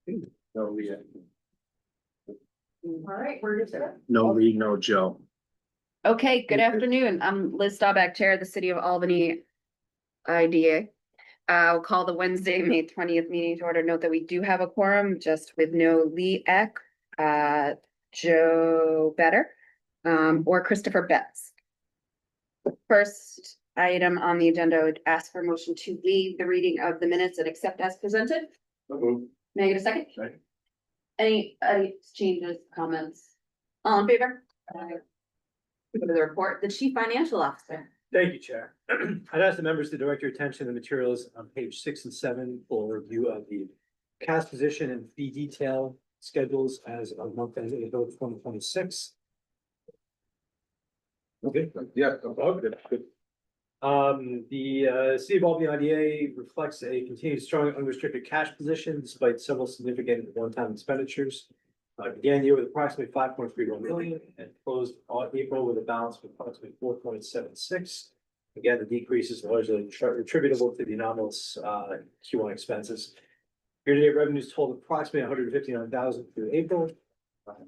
No, Leah. All right, we're good to go. No Lee, no Joe. Okay, good afternoon. I'm Liz Staubach, Chair of the City of Albany IDA. I'll call the Wednesday, May 20th meeting to order. Note that we do have a quorum, just with no Lee Eck, Joe Better, or Christopher Betts. The first item on the agenda would ask for a motion to leave the reading of the minutes and accept as presented. May I get a second? Second. Any changes, comments? All in favor? Go to the report, the Chief Financial Officer. Thank you, Chair. I'd ask the members to direct your attention to the materials on page 6 and 7 for review of the cash position and fee detail schedules as of month end of April 2026. Okay, Yeah. good. The City of Albany IDA reflects a continued strong unrestricted cash position despite several significant one-time expenditures. Began the year with approximately 5.31 million and closed on April with a balance of approximately 4.76. Again, the decrease is largely attributable to the anomalous Q1 expenses. Year-to-date revenues totaled approximately 159,000 through April.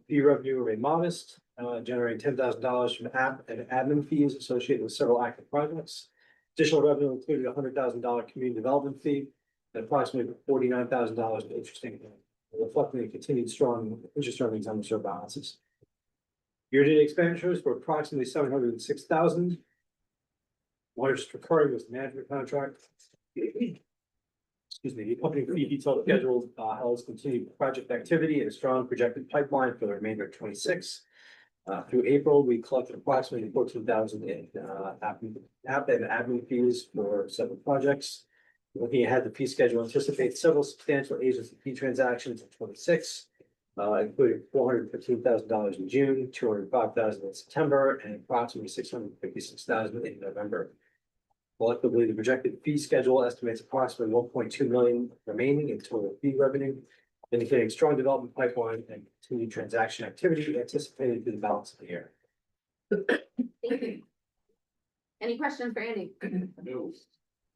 Fee revenue remained modest, generating $10,000 from app and admin fees associated with several active projects. Additional revenue included a $100,000 community development fee and approximately $49,000 in interest income, reflecting the continued strong interest earnings on reserve balances. Year-to-date expenditures were approximately $706,000. Largest recurring was the management contract. Excuse me, the company fee detail schedule has continued project activity and a strong projected pipeline for the remainder of 26. Through April, we collected approximately 14,000 in app and admin fees for several projects. Looking ahead, the fee schedule anticipates several substantial agency fee transactions in 26, including $415,000 in June, $205,000 in September, and approximately $656,000 in November. Collectively, the projected fee schedule estimates approximately $1.2 million remaining in total fee revenue, indicating strong development pipeline and continued transaction activity anticipated through the balance of the year. Thank you. Any questions for Andy? No.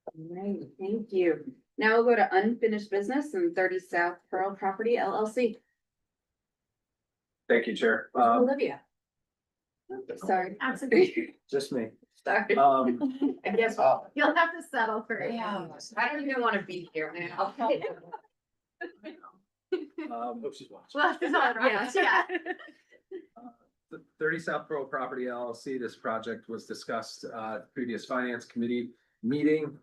All right, thank you. Now we'll go to unfinished business and 30 South Pearl Property LLC. Thank you, Chair. Olivia. Sorry. Absolutely. Just me. Sorry. I guess You'll have to settle for it. I don't even want to be here now. Hope she's watching. Well, it's all right. Yeah. The 30 South Pearl Property LLC, this project was discussed at the previous finance committee meeting.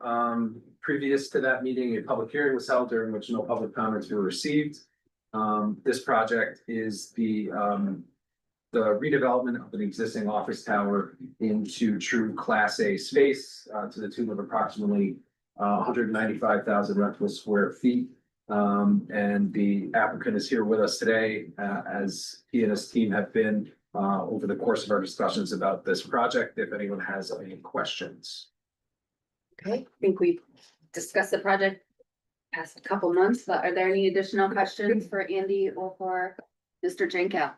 Previous to that meeting, a public hearing was held during which no public comments were received. This project is the redevelopment of an existing office tower into true Class A space to the tune of approximately 195,000 rentable square feet. And the applicant is here with us today, as he and his team have been over the course of our discussions about this project, if anyone has any questions. Okay, I think we've discussed the project past a couple months, but are there any additional questions for Andy or for Mr. Jenkow?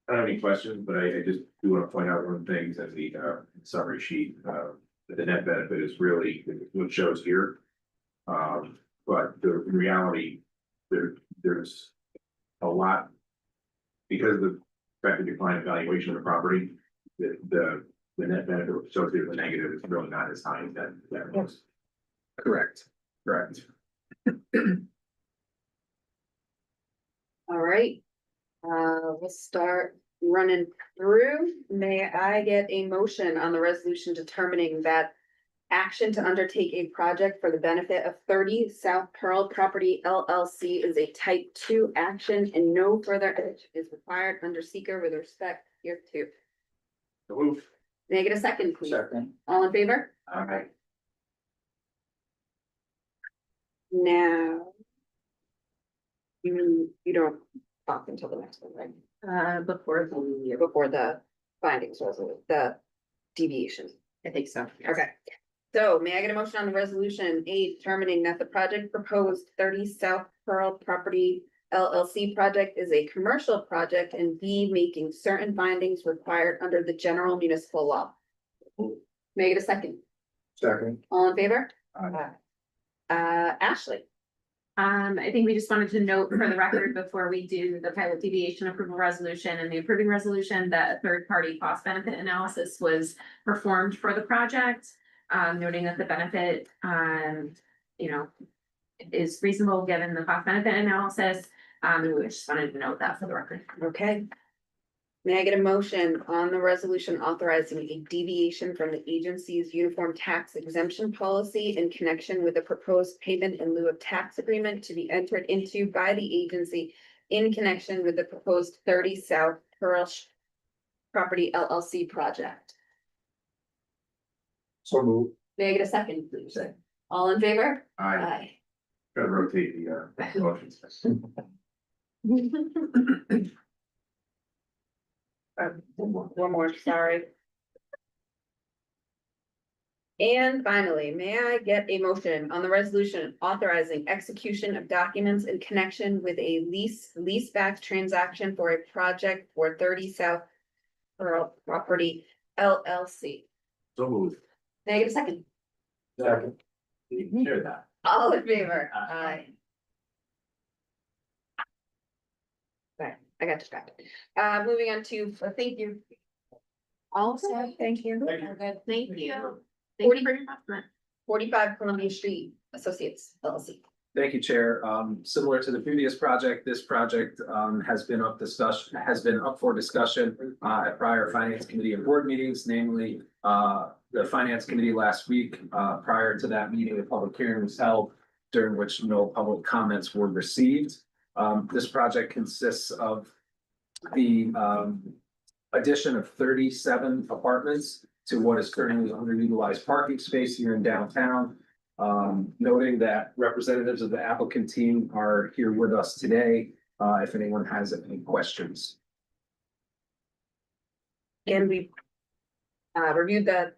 I don't have any questions, but I just do want to point out one thing that the summary sheet, that the net benefit is really what shows here. But in reality, there's a lot, because of the expected decline in valuation of the property, the net benefit associated with the negative is really not as high as that was. Correct. All right, we'll start running through. May I get a motion on the resolution determining that action to undertake a project for the benefit of 30 South Pearl Property LLC is a type 2 action and no further action is required under seeker with respect hereto. Move. May I get a second, please? Second. All in favor? All right. Now. You don't talk until the next one, right? Before the findings, the deviation. I think so. Okay, so may I get a motion on the resolution A determining that the project proposed 30 South Pearl Property LLC project is a commercial project and B making certain findings required under the general municipal law? May I get a second? Second. All in favor? Aye. Ashley. I think we just wanted to note for the record before we do the pilot deviation approval resolution and the approving resolution that a third-party cost benefit analysis was performed for the project. Noting that the benefit, you know, is reasonable given the cost benefit analysis. And we just wanted to note that for the record. Okay. May I get a motion on the resolution authorizing a deviation from the agency's uniform tax exemption policy in connection with the proposed payment in lieu of tax agreement to be entered into by the agency in connection with the proposed 30 South Pearl Property LLC project? So move. May I get a second, please? All in favor? I gotta rotate the motions. One more, sorry. And finally, may I get a motion on the resolution authorizing execution of documents in connection with a leaseback transaction for a project for 30 South Pearl Property LLC? So moved. May I get a second? Second. You can share that. All in favor? Aye. Right, I got distracted. Moving on to, thank you. Also, Thank you. Thank you. good, thank you. Thank you for your compliment. 45 Columbia Street Associates LLC. Thank you, Chair. Similar to the previous project, this project has been up for discussion at prior Finance Committee and board meetings, namely the Finance Committee last week. Prior to that meeting, a public hearing was held during which no public comments were received. This project consists of the addition of 37 apartments to what is currently underutilized parking space here in downtown. Noting that representatives of the applicant team are here with us today, if anyone has any questions. And we reviewed the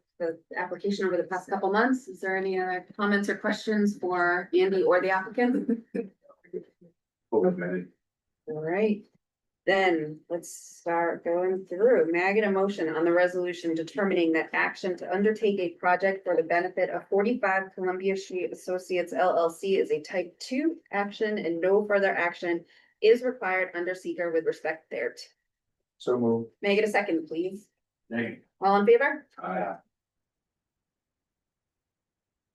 application over the past couple months. Is there any other comments or questions for Andy or the applicant? All right, then let's start going through. May I get a motion on the resolution determining that action to undertake a project for the benefit of 45 Columbia Street Associates LLC is a type 2 action and no further action is required under seeker with respect thereto? So move. May I get a second, please? Negative. All in favor? Aye.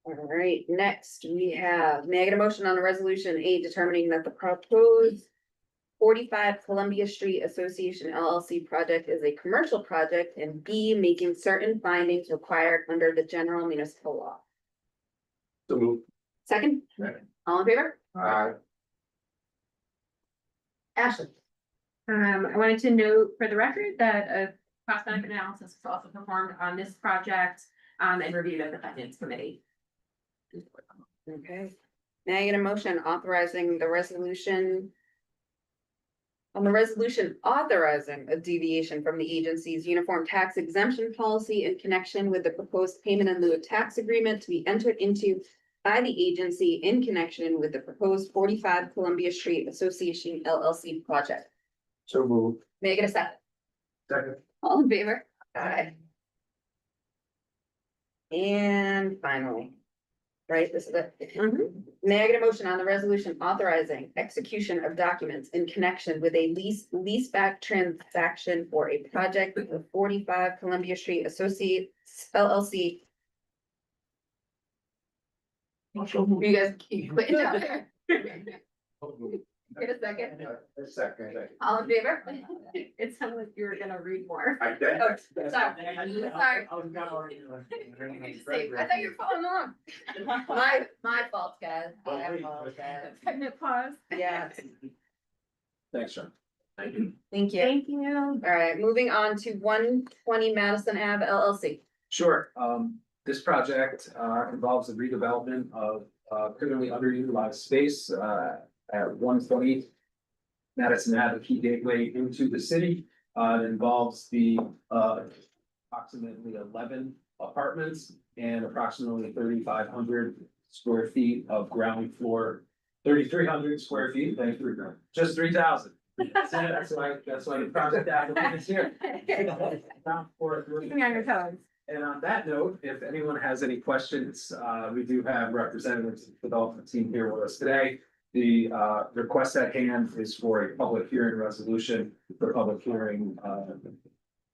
All right, next we have, may I get a motion on the resolution A determining that the proposed 45 Columbia Street Association LLC project is a commercial project, and B, making certain findings required under the general municipal law? So move. Second, Second. all in favor? Aye. Ashley? I wanted to note for the record that a cost benefit analysis was also performed on this project, and reviewed at the Finance Committee. Okay, may I get a motion authorizing the resolution? On the resolution authorizing a deviation from the agency's uniform tax exemption policy in connection with the proposed payment in lieu of tax agreement to be entered into by the agency in connection with the proposed 45 Columbia Street Association LLC project? So move. May I get a second? Second. All in favor? Aye. And finally, right, this is it. May I get a motion on the resolution authorizing execution of documents in connection with a leaseback transaction for a project with the 45 Columbia Street Associates LLC? You guys keep quitting down there. Get a second. Second. All in favor? It sounded like you were gonna read more. I did. Oh, sorry. Sorry. I thought you were following along. My fault, guys. I apologize. Pause. Yeah, Thanks, John. Thank you. thank you. Thank you. All right, moving on to 120 Madison Ave LLC. Sure. This project involves the redevelopment of currently underutilized space at 120 Madison Ave, key gateway into the city. It involves the approximately 11 apartments and approximately 3,500 square feet of ground floor, 3,300 square feet, thank you, just 3,000. That's why the project applicant is here. Ground floor, Keeping on your toes. And on that note, if anyone has any questions, we do have representatives of the development team here with us today. The request at hand is for a public hearing resolution. The public hearing,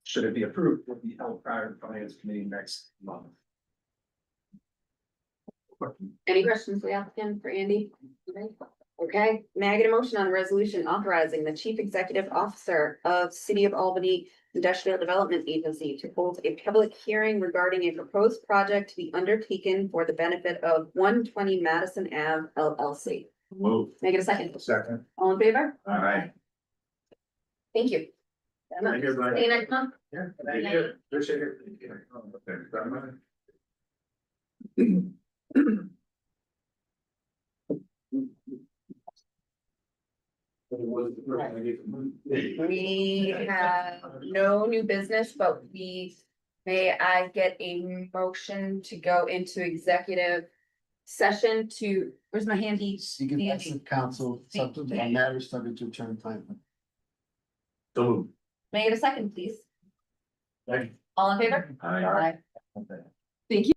should it be approved, will be held prior to finance committee next month. Any questions for the applicant for Andy? Okay, may I get a motion on the resolution authorizing the chief executive officer of City of Albany Industrial Development Agency to hold a public hearing regarding a proposed project to be undertaken for the benefit of 120 Madison Ave LLC? Move. May I get a second? Second. All in favor? All right. Thank you. Thank you, everybody. See you next month. Yeah. Thank you. Appreciate it. Thanks very much. We have no new business, but may I get a motion to go into executive session to, where's my handy? Seeking advice of counsel, subject to matters subject to attorney time. So move. May I get a second, please? Second. All in favor? Aye. Thank you.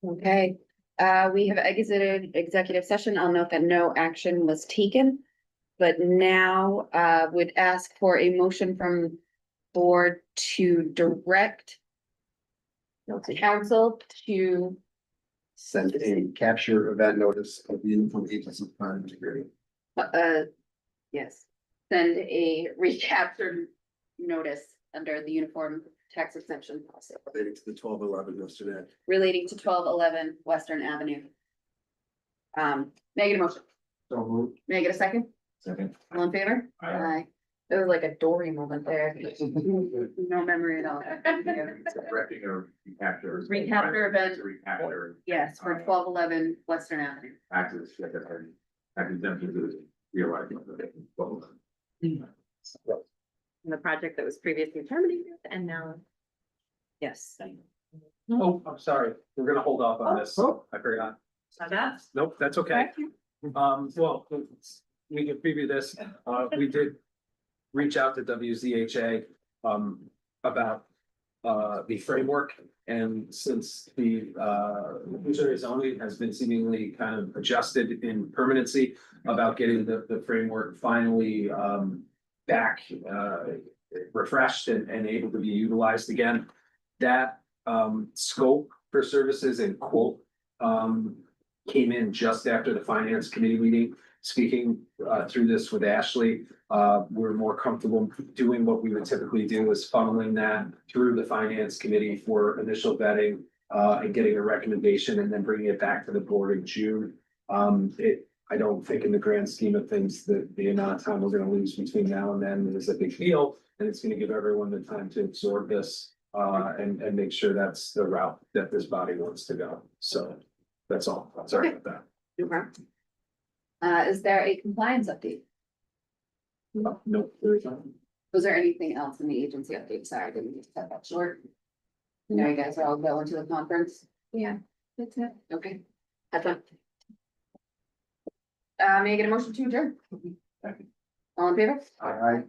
Okay, we have exited executive session. I'll note that no action was taken. But now, would ask for a motion from board to direct council to, Send a capture event notice of the uniform agency fund integrity. yes, send a recaptured notice under the uniform tax exemption policy Relating to the 12-11 yesterday. relating to 1211 Western Avenue. May I get a motion? So moved. May I get a second? Second. All in favor? Aye. It was like a Dory moment there. No memory at all. Directing a recapture. Recapture event. To recapture Yes, for 1211 Western Avenue. access, like I said, exemption to real life. The project that was previously terminated and now. Yes. Oh, I'm sorry, we're gonna hold off on this, Oh. I forgot. That's. Nope, that's okay. Well, we can preview this, we did reach out to WZHA, about, the framework. And since the, inclusionary zoning has been seemingly kind of adjusted in permanency about getting the framework finally, back, refreshed and able to be utilized again. That, scope for services and quote, came in just after the finance committee meeting. Speaking through this with Ashley, we're more comfortable doing what we would typically do is funneling that through the finance committee for initial vetting and getting a recommendation and then bringing it back to the board in June. I don't think in the grand scheme of things that the amount of time we're gonna lose between now and then is a big deal. And it's gonna give everyone the time to absorb this and make sure that's the route that this body wants to go. So that's all. Sorry about that. Okay. Is there a compliance update? Nope. there's not. Was there anything else in the agency update? Sorry, I didn't just cut that short. I know you guys are all going to the conference. Yeah, that's it. Okay. Have fun. May I get a motion to adjourn? All in favor? All right.